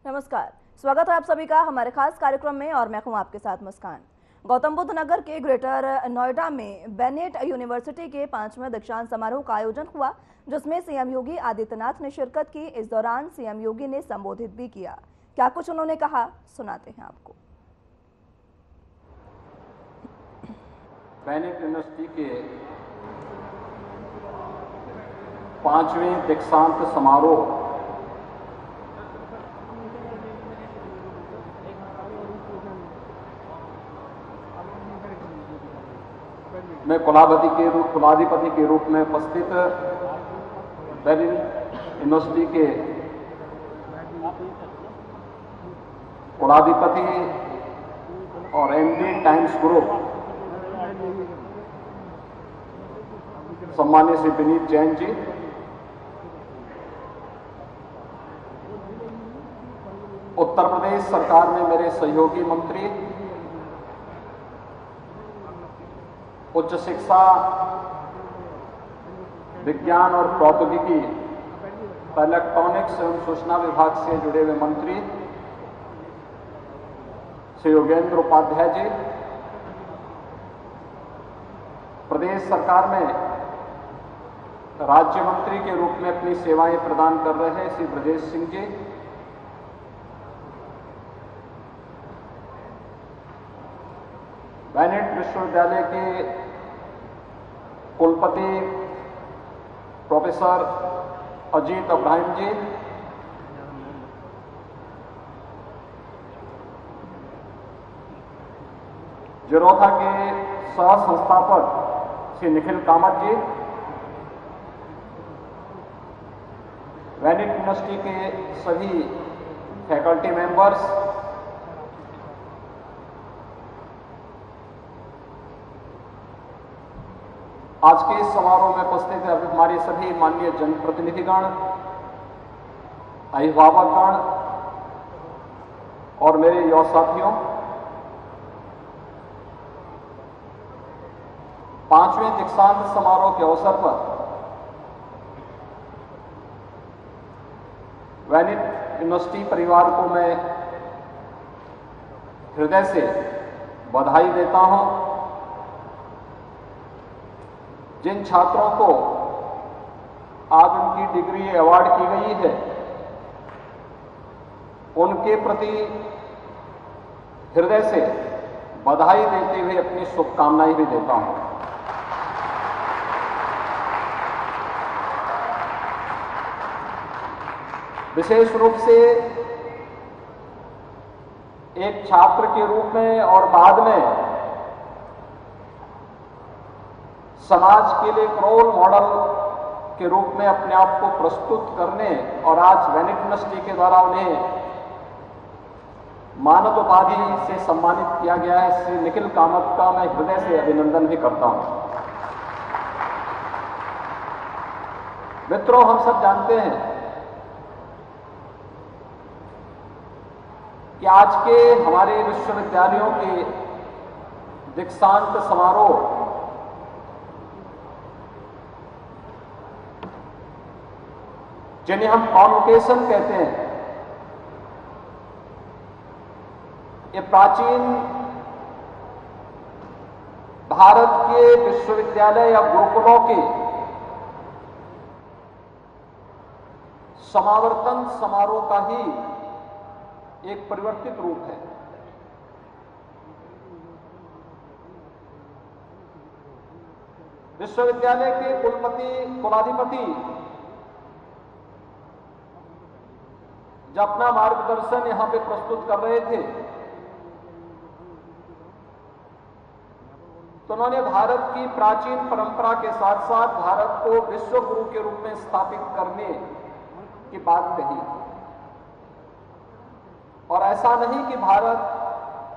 नमस्कार, स्वागत है आप सभी का हमारे खास कार्यक्रम में और मैं हूं आपके साथ मुस्कान। गौतम बुद्ध नगर के ग्रेटर नोएडा में बेनेट यूनिवर्सिटी के 5वें दीक्षांत समारोह का आयोजन हुआ, जिसमें सीएम योगी आदित्यनाथ ने शिरकत की। इस दौरान सीएम योगी ने संबोधित भी किया। क्या कुछ उन्होंने कहा, सुनाते हैं आपको। बेनेट यूनिवर्सिटी के 5वें दीक्षांत समारोह में कुलाधिपति के रूप में उपस्थित बेनेट यूनिवर्सिटी के कुलाधिपति और एमडी टाइम्स ग्रुप सम्मान्य श्री विनीत जैन जी, उत्तर प्रदेश सरकार में मेरे सहयोगी मंत्री, उच्च शिक्षा, विज्ञान और प्रौद्योगिकी, इलेक्ट्रॉनिक्स एवं सूचना विभाग से जुड़े हुए मंत्री श्री योगेंद्र उपाध्याय जी, प्रदेश सरकार में राज्य मंत्री के रूप में अपनी सेवाएं प्रदान कर रहे हैं श्री ब्रजेश सिंह जी, बेनेट विश्वविद्यालय के कुलपति प्रोफेसर अजीत अब्राहिम जी, जिरोधा के सह संस्थापक श्री निखिल कामत जी, बेनेट यूनिवर्सिटी के सभी फैकल्टी मेंबर्स, आज के इस समारोह में उपस्थित हमारे सभी माननीय जनप्रतिनिधिगण, अभिभावकगण और मेरे युवा साथियों, 5वें दीक्षांत समारोह के अवसर पर बेनेट यूनिवर्सिटी परिवार को मैं हृदय से बधाई देता हूं। जिन छात्रों को आज उनकी डिग्री अवार्ड की गई है, उनके प्रति हृदय से बधाई देते हुए अपनी शुभकामनाएं भी देता हूं। विशेष रूप से एक छात्र के रूप में और बाद में समाज के लिए एक रोल मॉडल के रूप में अपने आप को प्रस्तुत करने और आज बेनेट यूनिवर्सिटी के द्वारा उन्हें मानद उपाधि से सम्मानित किया गया है, श्री निखिल कामत का मैं हृदय से अभिनंदन भी करता हूं। मित्रों, हम सब जानते हैं कि आज के हमारे विश्वविद्यालयों के दीक्षांत समारोह जिन्हें हम कॉन्वोकेशन कहते हैं, ये प्राचीन भारत के विश्वविद्यालय या गुरुकुलों के समावर्तन समारोह का ही एक परिवर्तित रूप है। विश्वविद्यालय के कुलाधिपति जब अपना मार्गदर्शन यहां पे प्रस्तुत कर रहे थे तो उन्होंने भारत की प्राचीन परंपरा के साथ साथ भारत को विश्व गुरु के रूप में स्थापित करने की बात कही। और ऐसा नहीं कि भारत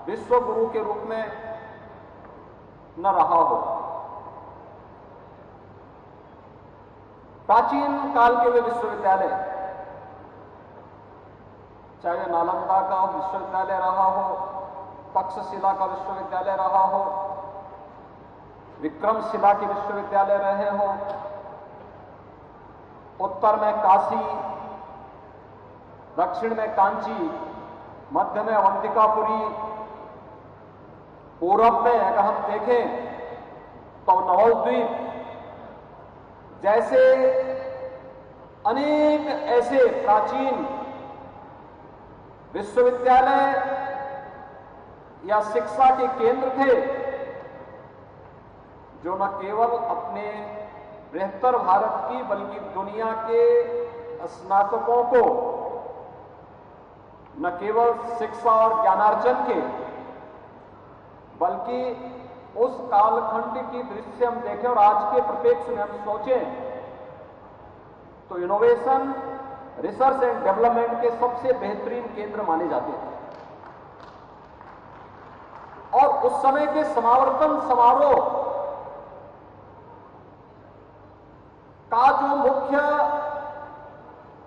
विश्व गुरु के रूप में न रहा हो। प्राचीन काल के वे विश्वविद्यालय, चाहे नालंदा का विश्वविद्यालय रहा हो, तक्षशिला का विश्वविद्यालय रहा हो, विक्रमशिला के विश्वविद्यालय रहे हो, उत्तर में काशी, दक्षिण में कांची, मध्य में अवंतिकापुरी, पूरब में अगर हम देखें तो नवद्वीप जैसे अनेक ऐसे प्राचीन विश्वविद्यालय या शिक्षा के केंद्र थे जो न केवल अपने बेहतर भारत की बल्कि दुनिया के स्नातकों को न केवल शिक्षा और ज्ञानार्जन के बल्कि उस कालखंड की दृश्य हम देखें और आज के परिप्रेक्ष्य में हम सोचें तो इनोवेशन, रिसर्च एंड डेवलपमेंट के सबसे बेहतरीन केंद्र माने जाते थे। और उस समय के समावर्तन समारोह का जो मुख्य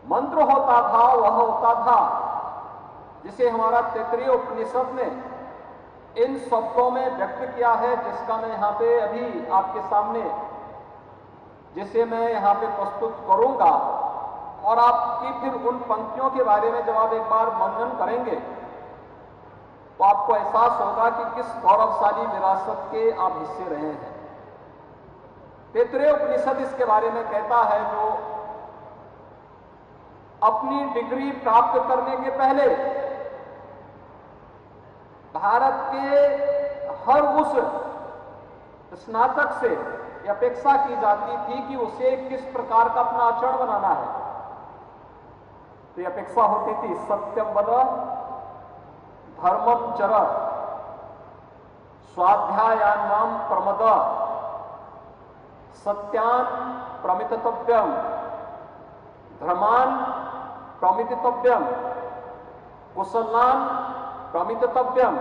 मंत्र होता था वह होता था जिसे हमारा तैत्तिरीय उपनिषद ने इन शब्दों में व्यक्त किया है, जिसका मैं यहां पे अभी आपके सामने जिसे मैं यहां पे प्रस्तुत करूंगा और आपकी फिर उन पंक्तियों के बारे में जब आप एक बार मनन करेंगे तो आपको एहसास होगा कि किस गौरवशाली विरासत के आप हिस्से रहे हैं। तैत्तिरीय उपनिषद इसके बारे में कहता है जो अपनी डिग्री प्राप्त करने के पहले भारत के हर उस स्नातक से अपेक्षा की जाती थी कि उसे किस प्रकार का अपना आचरण बनाना है। तो यह अपेक्षा होती थी सत्यम वद, धर्मम चर, स्वाध्यायान्नाम प्रमद, सत्यान प्रमितव्यम, धर्मान प्रमितव्यम, कुशलान प्रमितव्यम,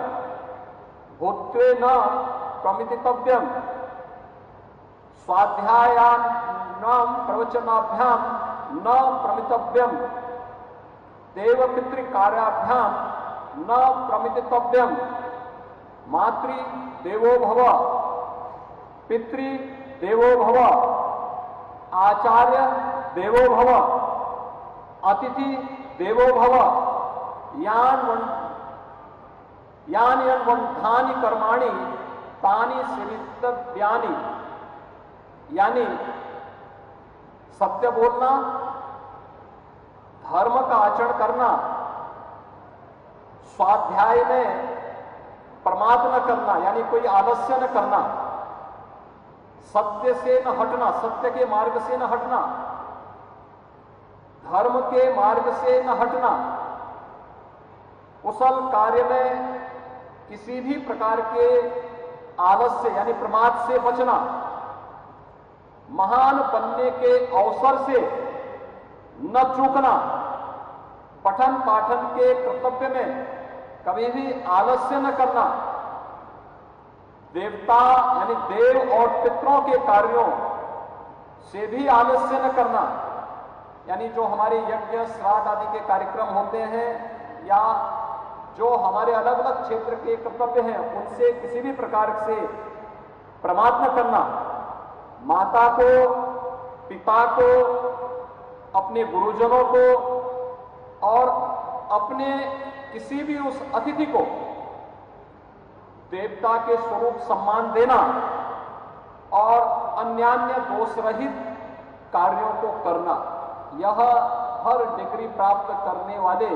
भूत्वे न प्रमितव्यम, स्वाध्यायानाम प्रवचनाभ्याम न प्रमितव्यम, देवपितृकार्याभ्याम न प्रमितव्यम, मातृ देवो भव, पितृ देवो भव, आचार्य देवो भव, अतिथि देवो भव, यान वंधानि कर्माणि तानि सेवितव्यानि। यानी सत्य बोलना, धर्म का आचरण करना, स्वाध्याय में प्रमाद न करना यानी कोई आलस्य न करना, सत्य से न हटना, सत्य के मार्ग से न हटना, धर्म के मार्ग से न हटना, कुशल कार्य में किसी भी प्रकार के आलस्य यानी प्रमाद से बचना, महान बनने के अवसर से न चूकना, पठन पाठन के कर्तव्य में कभी भी आलस्य न करना, देवता यानी देव और पितरों के कार्यों से भी आलस्य न करना, यानी जो हमारे यज्ञ श्राद्ध आदि के कार्यक्रम होते हैं या जो हमारे अलग अलग क्षेत्र के कर्तव्य हैं उनसे किसी भी प्रकार से प्रमाद न करना, माता को, पिता को, अपने गुरुजनों को और अपने किसी भी उस अतिथि को देवता के स्वरूप सम्मान देना और अन्यान्य दोष रहित कार्यों को करना, यह हर डिग्री प्राप्त करने वाले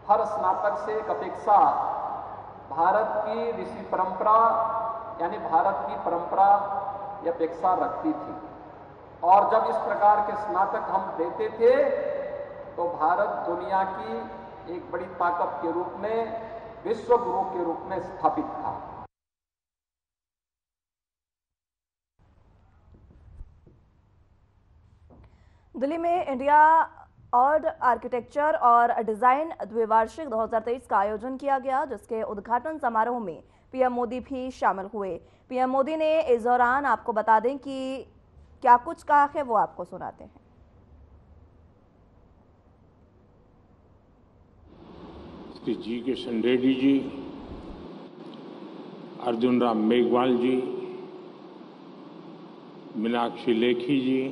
हर स्नातक से एक अपेक्षा भारत की ऋषि परंपरा यानी भारत की परंपरा यह अपेक्षा रखती थी। और जब इस प्रकार के स्नातक हम देते थे तो भारत दुनिया की एक बड़ी ताकत के रूप में, विश्व गुरु के रूप में स्थापित था। दिल्ली में इंडिया ऑर्ड आर्किटेक्चर और डिजाइन द्विवार्षिक 2023 का आयोजन किया गया, जिसके उद्घाटन समारोह में पीएम मोदी भी शामिल हुए। पीएम मोदी ने इस दौरान आपको बता दें कि क्या कुछ कहा है, वो आपको सुनाते हैं। श्री जी किशन रेड्डी जी, अर्जुन राम मेघवाल जी, मीनाक्षी लेखी जी,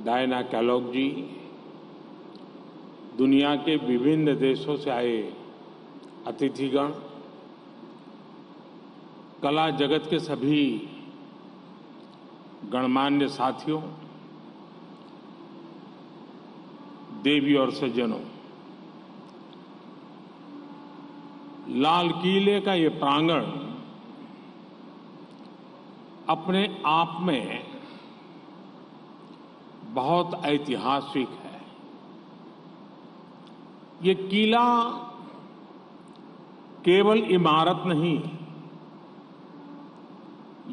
डायना कैलॉग जी, दुनिया के विभिन्न देशों से आए अतिथिगण, कला जगत के सभी गणमान्य साथियों, देवी और सज्जनों, लाल किले का ये प्रांगण अपने आप में बहुत ऐतिहासिक है। ये किला केवल इमारत नहीं,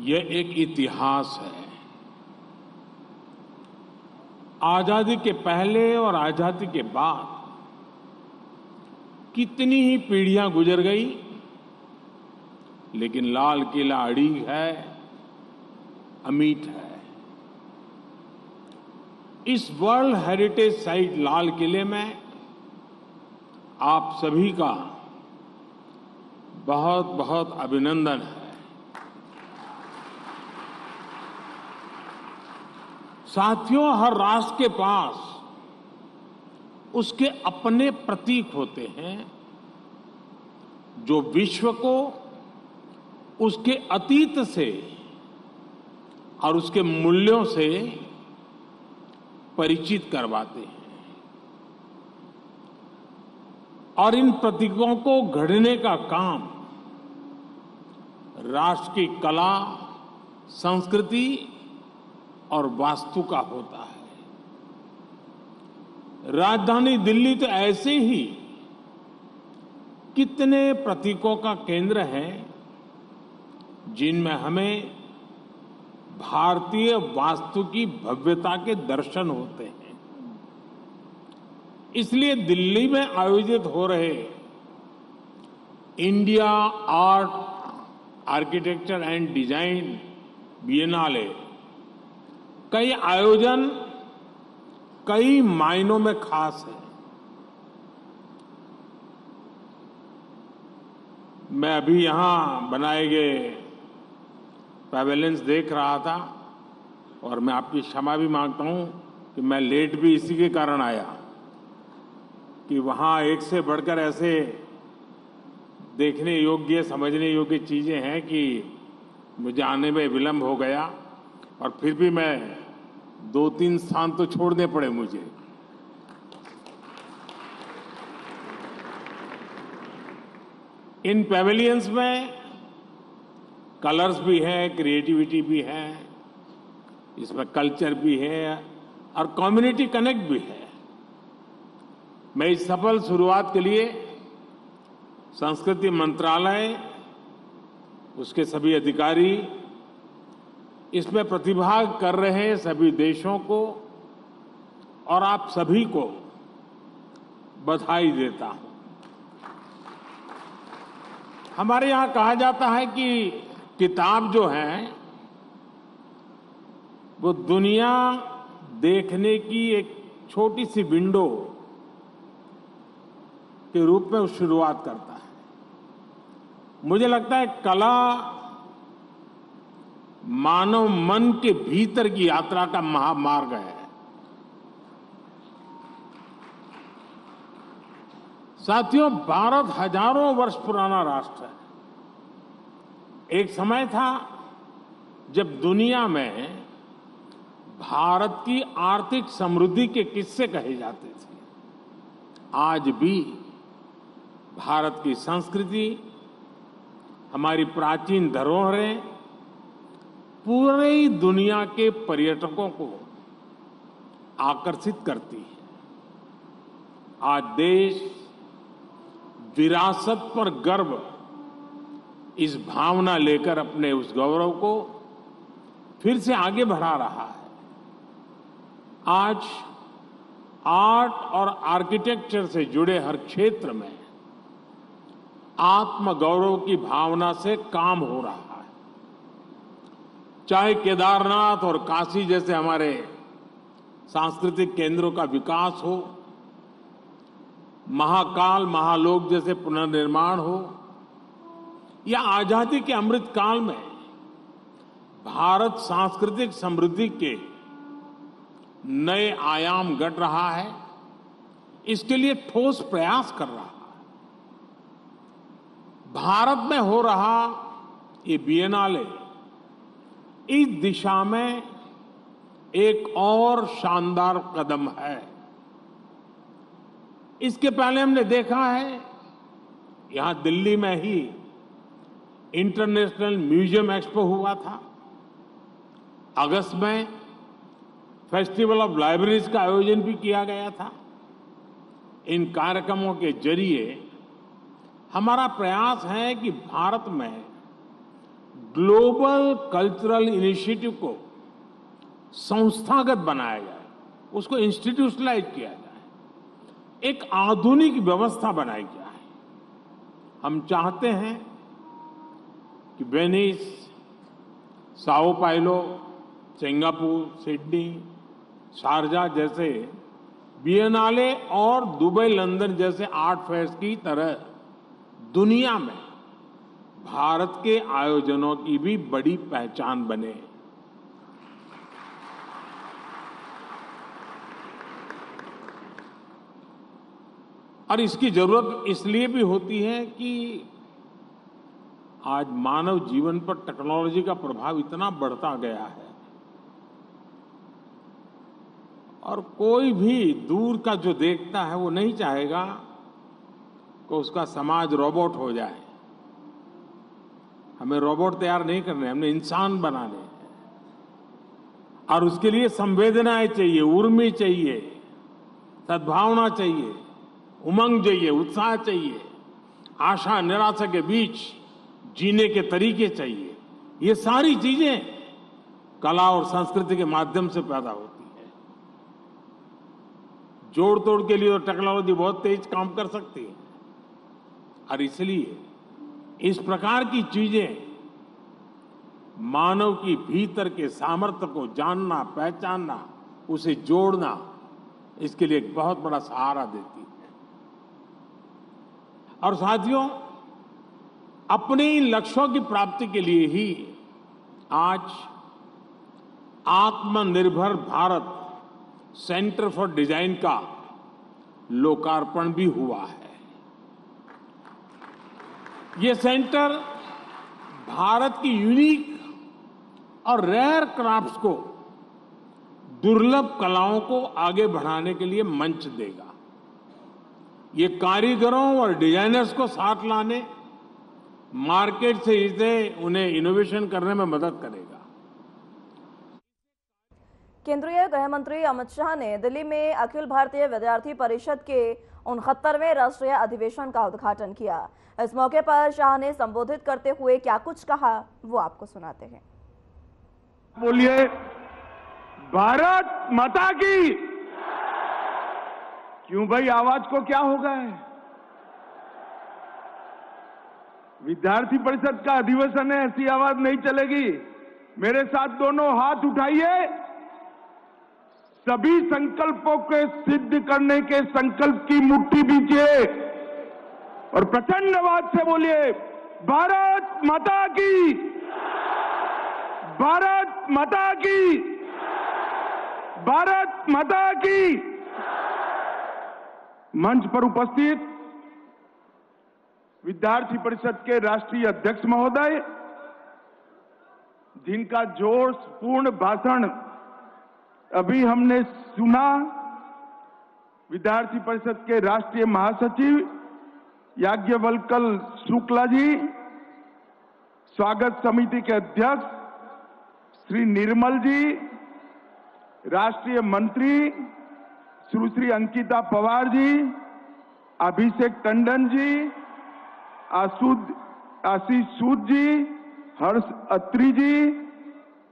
यह एक इतिहास है। आजादी के पहले और आजादी के बाद कितनी ही पीढ़ियां गुजर गई, लेकिन लाल किला अड़िग है, अमिट है। इस वर्ल्ड हेरिटेज साइट लाल किले में आप सभी का बहुत बहुत अभिनंदन है। साथियों, हर राष्ट्र के पास उसके अपने प्रतीक होते हैं जो विश्व को उसके अतीत से और उसके मूल्यों से परिचित करवाते हैं। और इन प्रतीकों को गढ़ने का काम राष्ट्र की कला, संस्कृति और वास्तु का होता है। राजधानी दिल्ली तो ऐसे ही कितने प्रतीकों का केंद्र है जिनमें हमें भारतीय वास्तु की भव्यता के दर्शन होते हैं। इसलिए दिल्ली में आयोजित हो रहे India art, architecture and design Biennale कई आयोजन कई मायनों में खास है। मैं अभी यहां बनाए गए पैवेलियंस देख रहा था और मैं आपकी क्षमा भी मांगता हूं कि मैं लेट भी इसी के कारण आया कि वहां एक से बढ़कर ऐसे देखने योग्य, समझने योग्य चीजें हैं कि मुझे आने में विलंब हो गया और फिर भी मैं 2-3 स्थान तो छोड़ने पड़े मुझे। इन पैवेलियंस में कलर्स भी है, क्रिएटिविटी भी है, इसमें कल्चर भी है और कम्युनिटी कनेक्ट भी है। मैं इस सफल शुरुआत के लिए संस्कृति मंत्रालय, उसके सभी अधिकारी, इसमें प्रतिभाग कर रहे सभी देशों को और आप सभी को बधाई देता हूं। हमारे यहां कहा जाता है कि किताब जो है वो दुनिया देखने की एक छोटी सी विंडो के रूप में शुरुआत करता है। मुझे लगता है कला मानव मन के भीतर की यात्रा का महामार्ग है। साथियों, भारत हजारों वर्ष पुराना राष्ट्र है। एक समय था जब दुनिया में भारत की आर्थिक समृद्धि के किस्से कहे जाते थे। आज भी भारत की संस्कृति, हमारी प्राचीन धरोहरें पूरी दुनिया के पर्यटकों को आकर्षित करती है। आज देश विरासत पर गर्व, इस भावना लेकर अपने उस गौरव को फिर से आगे बढ़ा रहा है। आज आर्ट और आर्किटेक्चर से जुड़े हर क्षेत्र में आत्मगौरव की भावना से काम हो रहा है। चाहे केदारनाथ और काशी जैसे हमारे सांस्कृतिक केंद्रों का विकास हो, महाकाल, महालोक जैसे पुनर्निर्माण हो, या आजादी के अमृत काल में भारत सांस्कृतिक समृद्धि के नए आयाम गढ़ रहा है, इसके लिए ठोस प्रयास कर रहा है। भारत में हो रहा ये बिएनाले इस दिशा में एक और शानदार कदम है। इसके पहले हमने देखा है, यहां दिल्ली में ही इंटरनेशनल म्यूजियम एक्सपो हुआ था। अगस्त में फेस्टिवल ऑफ लाइब्रेरीज का आयोजन भी किया गया था। इन कार्यक्रमों के जरिए हमारा प्रयास है कि भारत में ग्लोबल कल्चरल इनिशिएटिव को संस्थागत बनाया जाए, उसको इंस्टीट्यूशनलाइज किया जाए, एक आधुनिक व्यवस्था बनाई जाए। हम चाहते हैं कि Venice, Sao Paulo, Singapore, Sydney, Sharjah जैसे बिएनाले और दुबई, लंदन जैसे आर्ट फेयर्स की तरह दुनिया में भारत के आयोजनों की भी बड़ी पहचान बने। और इसकी जरूरत इसलिए भी होती है कि आज मानव जीवन पर टेक्नोलॉजी का प्रभाव इतना बढ़ता गया है और कोई भी दूर का जो देखता है वो नहीं चाहेगा कि उसका समाज रोबोट हो जाए। हमें रोबोट तैयार नहीं करने, हमने इंसान बनाने हैं। और उसके लिए संवेदनाएं चाहिए, उर्मी चाहिए, सद्भावना चाहिए, उमंग चाहिए, उत्साह चाहिए, आशा निराशा के बीच जीने के तरीके चाहिए। ये सारी चीजें कला और संस्कृति के माध्यम से पैदा होती है। जोड़ तोड़ के लिए तो टेक्नोलॉजी बहुत तेज काम कर सकती है और इसलिए इस प्रकार की चीजें मानव की भीतर के सामर्थ्य को जानना, पहचानना, उसे जोड़ना, इसके लिए एक बहुत बड़ा सहारा देती है। और साथियों, अपने इन लक्ष्यों की प्राप्ति के लिए ही आज आत्मनिर्भर भारत सेंटर फॉर डिजाइन का लोकार्पण भी हुआ है। ये सेंटर भारत की यूनिक और रेयर क्राफ्ट्स को, दुर्लभ कलाओं को आगे बढ़ाने के लिए मंच देगा। ये कारीगरों और डिजाइनर्स को साथ लाने, मार्केट से इसे उन्हें इनोवेशन करने में मदद करेगा। केंद्रीय गृह मंत्री अमित शाह ने दिल्ली में अखिल भारतीय विद्यार्थी परिषद के 69वें राष्ट्रीय अधिवेशन का उद्घाटन किया। इस मौके पर शाह ने संबोधित करते हुए क्या कुछ कहा, वो आपको सुनाते हैं। बोलिए भारत माता की। क्यों भाई, आवाज को क्या हो गया है? विद्यार्थी परिषद का अधिवेशन है, ऐसी आवाज नहीं चलेगी। मेरे साथ दोनों हाथ उठाइए। सभी संकल्पों के सिद्ध करने के संकल्प की मुट्ठी बीजिए और प्रचंड आवाज से बोलिए भारत माता की, भारत माता की, भारत माता की। मंच पर उपस्थित विद्यार्थी परिषद के राष्ट्रीय अध्यक्ष महोदय, जिनका जोशपूर्ण भाषण अभी हमने सुना, विद्यार्थी परिषद के राष्ट्रीय महासचिव याज्ञवल्क्य शुक्ला जी, स्वागत समिति के अध्यक्ष श्री निर्मल जी, राष्ट्रीय मंत्री सुश्री अंकिता पवार जी, अभिषेक टंडन जी, आशीष सूद जी, हर्ष अत्री जी,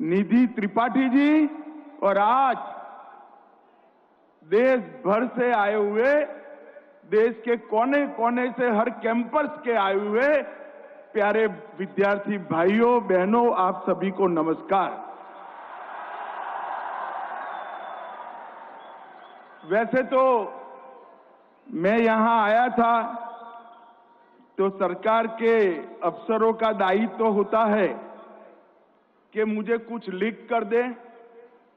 निधि त्रिपाठी जी और आज देश भर से आए हुए, देश के कोने कोने से, हर कैंपस के आए हुए प्यारे विद्यार्थी भाइयों बहनों, आप सभी को नमस्कार। वैसे तो मैं यहां आया था तो सरकार के अफसरों का दायित्व होता है कि मुझे कुछ लिख कर दें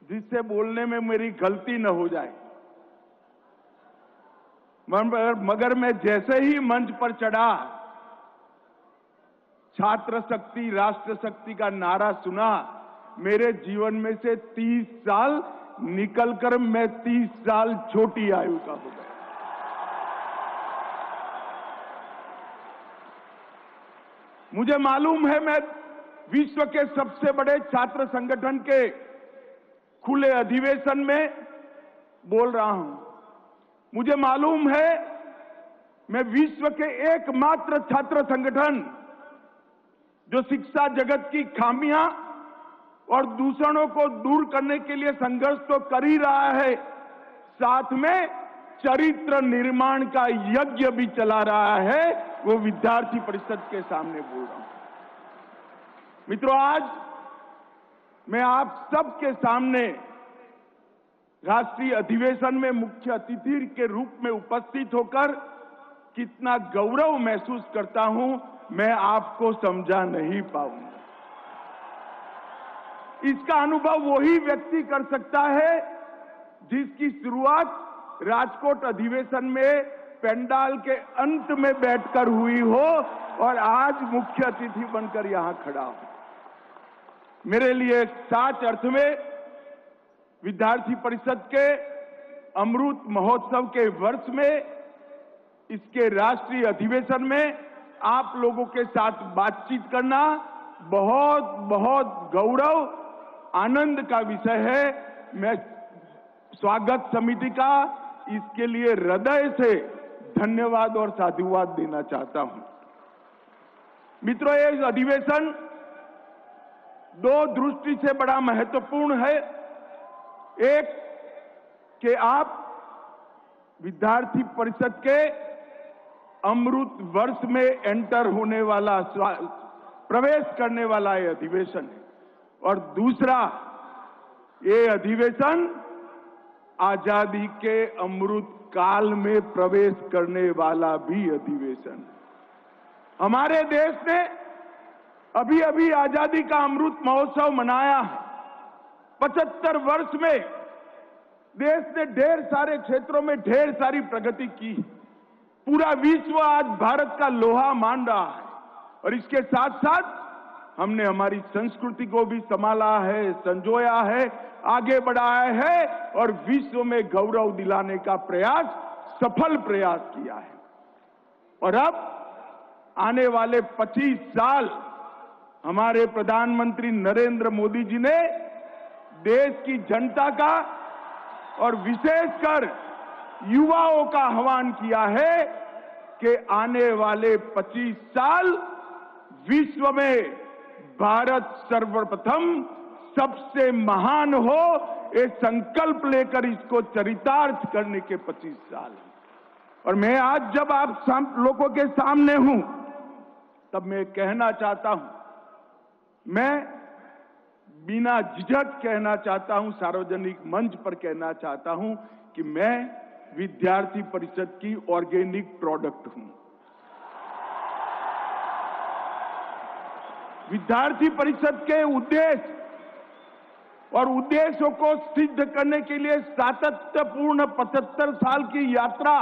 जिससे बोलने में मेरी गलती न हो जाए। मगर मैं जैसे ही मंच पर चढ़ा, छात्र शक्ति राष्ट्र शक्ति का नारा सुना, मेरे जीवन में से 30 साल निकलकर मैं 30 साल छोटी आयु का हो गया। मुझे मालूम है मैं विश्व के सबसे बड़े छात्र संगठन के खुले अधिवेशन में बोल रहा हूं। मुझे मालूम है मैं विश्व के एकमात्र छात्र संगठन जो शिक्षा जगत की खामियां और दूषणों को दूर करने के लिए संघर्ष तो कर ही रहा है, साथ में चरित्र निर्माण का यज्ञ भी चला रहा है, वो विद्यार्थी परिषद के सामने बोल रहा हूं। मित्रों, आज मैं आप सबके सामने राष्ट्रीय अधिवेशन में मुख्य अतिथि के रूप में उपस्थित होकर कितना गौरव महसूस करता हूं, मैं आपको समझा नहीं पाऊंगा। इसका अनुभव वही व्यक्ति कर सकता है जिसकी शुरुआत राजकोट अधिवेशन में पंडाल के अंत में बैठकर हुई हो और आज मुख्य अतिथि बनकर यहां खड़ा हो। मेरे लिए सच अर्थ में विद्यार्थी परिषद के अमृत महोत्सव के वर्ष में, इसके राष्ट्रीय अधिवेशन में आप लोगों के साथ बातचीत करना बहुत बहुत गौरव आनंद का विषय है। मैं स्वागत समिति का इसके लिए हृदय से धन्यवाद और साधुवाद देना चाहता हूं। मित्रों, ये अधिवेशन दो दृष्टि से बड़ा महत्वपूर्ण है। एक कि आप विद्यार्थी परिषद के अमृत वर्ष में एंटर होने वाला, प्रवेश करने वाला ये अधिवेशन है, और दूसरा ये अधिवेशन आजादी के अमृत काल में प्रवेश करने वाला भी अधिवेशन है। हमारे देश ने अभी अभी आजादी का अमृत महोत्सव मनाया है। 75 वर्ष में देश ने ढेर सारे क्षेत्रों में ढेर सारी प्रगति की। पूरा विश्व आज भारत का लोहा मान रहा है, और इसके साथ साथ हमने हमारी संस्कृति को भी संभाला है, संजोया है, आगे बढ़ाया है और विश्व में गौरव दिलाने का प्रयास, सफल प्रयास किया है। और अब आने वाले 25 साल हमारे प्रधानमंत्री नरेंद्र मोदी जी ने देश की जनता का और विशेषकर युवाओं का आह्वान किया है कि आने वाले 25 साल विश्व में भारत सर्वप्रथम सबसे महान हो, ये संकल्प लेकर इसको चरितार्थ करने के 25 साल। और मैं आज जब आप लोगों के सामने हूं, तब मैं कहना चाहता हूं, मैं बिना झिझक कहना चाहता हूं, सार्वजनिक मंच पर कहना चाहता हूं कि मैं विद्यार्थी परिषद की ऑर्गेनिक प्रोडक्ट हूं। विद्यार्थी परिषद के उद्देश्य और उद्देश्यों को सिद्ध करने के लिए सातत्यपूर्ण 75 साल की यात्रा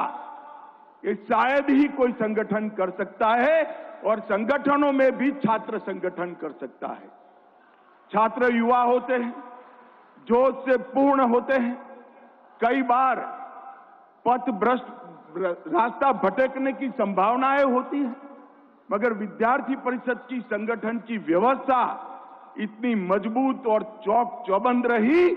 ये शायद ही कोई संगठन कर सकता है, और संगठनों में भी छात्र संगठन कर सकता है। छात्र युवा होते हैं, जोश से पूर्ण होते हैं, कई बार पथ भ्रष्ट रास्ता भटकने की संभावनाएं होती हैं, मगर विद्यार्थी परिषद की संगठन की व्यवस्था इतनी मजबूत और चौक चौबंद रही,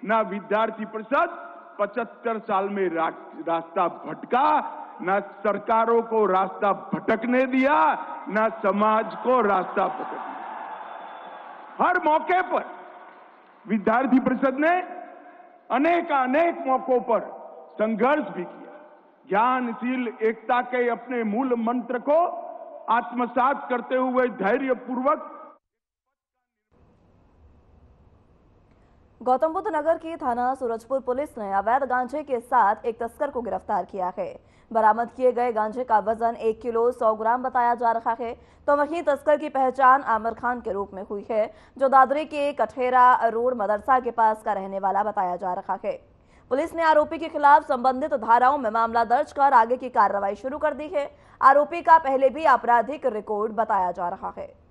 ना विद्यार्थी परिषद 75 साल में रास्ता भटका, ना सरकारों को रास्ता भटकने दिया, ना समाज को रास्ता भटकने। हर मौके पर विद्यार्थी परिषद ने अनेक मौकों पर संघर्ष भी किया। ज्ञानशील एकता के अपने मूल मंत्र को आत्मसात करते हुए धैर्यपूर्वक गौतम बुद्ध नगर की थाना सूरजपुर पुलिस ने अवैध गांजे के साथ एक तस्कर को गिरफ्तार किया है। बरामद किए गए गांजे का वजन 1 किलो 100 ग्राम बताया जा रहा है। तो वहीं तस्कर की पहचान आमिर खान के रूप में हुई है, जो दादरी के कठेरा रोड मदरसा के पास का रहने वाला बताया जा रहा है। पुलिस ने आरोपी के खिलाफ संबंधित धाराओं में मामला दर्ज कर आगे की कार्रवाई शुरू कर दी है। आरोपी का पहले भी आपराधिक रिकॉर्ड बताया जा रहा है।